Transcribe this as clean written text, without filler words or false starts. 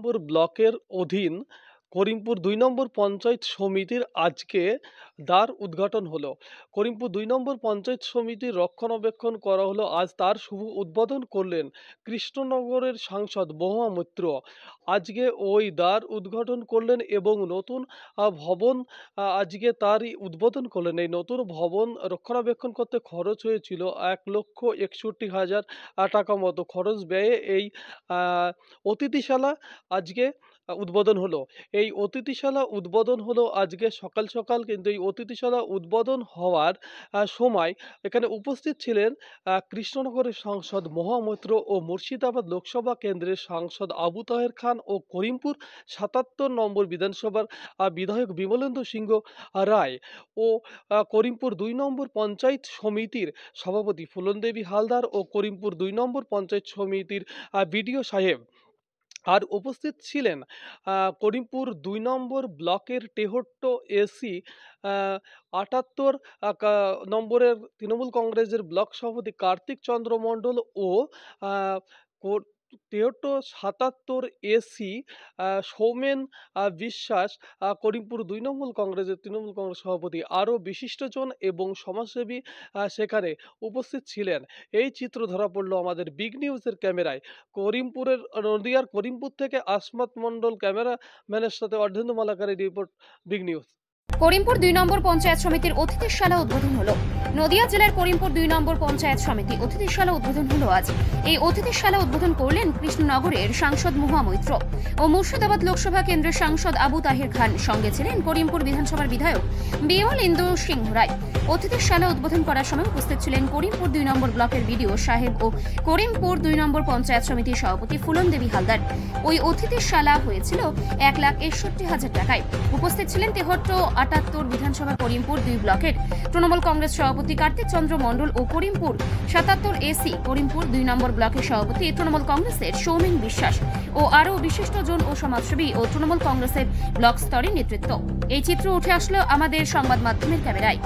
নম্বর ব্লকের অধীন করিমপুর ২ নম্বর পঞ্চায়েত সমিতির আজকে দ্বার উদ্ঘাটন হলো। করিমপুর ২ নম্বর পঞ্চায়েত সমিতির রক্ষণাবেক্ষণ করা হলো। আজ তার শুভ উদ্বোধন করলেন কৃষ্ণনগরের সাংসদ মহুয়া মৈত্র। আজকে ওই দ্বার উদ্ঘাটন করলেন এবং নতুন ভবন আজকে তারই উদ্বোধন করলেন। এই নতুন ভবন রক্ষণাবেক্ষণ করতে খরচ হয়েছিল ১,৬১,০০০ টাকা মতো খরচ ব্যয়ে এই অতিথিশালা আজকে উদ্বোধন হলো। এই অতিথিশালা উদ্বোধন হলো আজকে সকাল সকাল, কিন্তু এই অতিথিশালা উদ্বোধন হওয়ার সময় এখানে উপস্থিত ছিলেন কৃষ্ণনগরের সাংসদ মহুয়া মৈত্র ও মুর্শিদাবাদ লোকসভা কেন্দ্রের সাংসদ আবু তাহের খান ও করিমপুর ৭৭ নম্বর বিধানসভার বিধায়ক বিমলেন্দু সিংহ রায় ও করিমপুর ২ নম্বর পঞ্চায়েত সমিতির সভাপতি ফুলনদেবী হালদার ও করিমপুর ২ নম্বর পঞ্চায়েত সমিতির বিডিও সাহেব। আর উপস্থিত ছিলেন করিমপুর ২ নম্বর ব্লকের তেহট্ট এসি ৭৮ নম্বরের তৃণমূল কংগ্রেসের ব্লক সভাপতি কার্তিক চন্দ্র মণ্ডল ও তেহট্ট ৭৮ এসি সৌমেন বিশ্বাস, করিমপুর ২ নম্বর কংগ্রেসের তৃণমূল কংগ্রেস সভাপতি। আরও বিশিষ্টজন এবং সমাজসেবী সেখানে উপস্থিত ছিলেন। এই চিত্র ধরা পড়ল আমাদের বিগ নিউজের ক্যামেরায়। নদিয়ার করিমপুর থেকে আসমাত মণ্ডল ক্যামেরাম্যানের সাথে অর্ধেন্দু মালাকারের রিপোর্ট, বিগ নিউজ। করিমপুর ২ নম্বর পঞ্চায়েত সমিতির অতিথিশালা উদ্বোধন হলো। নদিয়া জেলার করিমপুর ২ নম্বর পঞ্চায়েত সমিতি অতিথিশালা উদ্বোধন হলো আজ। এই অতিথিশালা উদ্বোধন করলেন কৃষ্ণনগরের সাংসদ মহুয়া মৈত্র ও মুর্শিদাবাদ লোকসভা কেন্দ্রের সাংসদ আবু তাহের খান। সঙ্গে ছিলেন করিমপুর বিধানসভার বিধায়ক বিমলেন্দু সিংহ রায়। অতিথিশালা উদ্বোধন করার সময় উপস্থিত ছিলেন করিমপুর ২ নম্বর ব্লকের বিডিও সাহেব ও করিমপুর ২ নম্বর পঞ্চায়েত সমিতির সভাপতি ফুলনদেবী হালদার। ওই অতিথিশালা হয়েছিল ১,৬১,০০০ টাকায়। উপস্থিত ছিলেন তেহট্ট ৭৮ বিধানসভা করিমপুর ২ ব্লকের তৃণমূল কংগ্রেস সভাপতি কার্তিক চন্দ্র মণ্ডল ও করিমপুর ৭৮ এসি করিমপুর ২ নম্বর ব্লকের সভাপতি তৃণমূল কংগ্রেসের সৌমেন বিশ্বাস ও আরও বিশিষ্টজন ও সমাজসেবী ও তৃণমূল কংগ্রেসের ব্লক স্তরের নেতৃত্ব। এই চিত্র উঠে আসলো আমাদের সংবাদ মাধ্যমের ক্যামেরায়।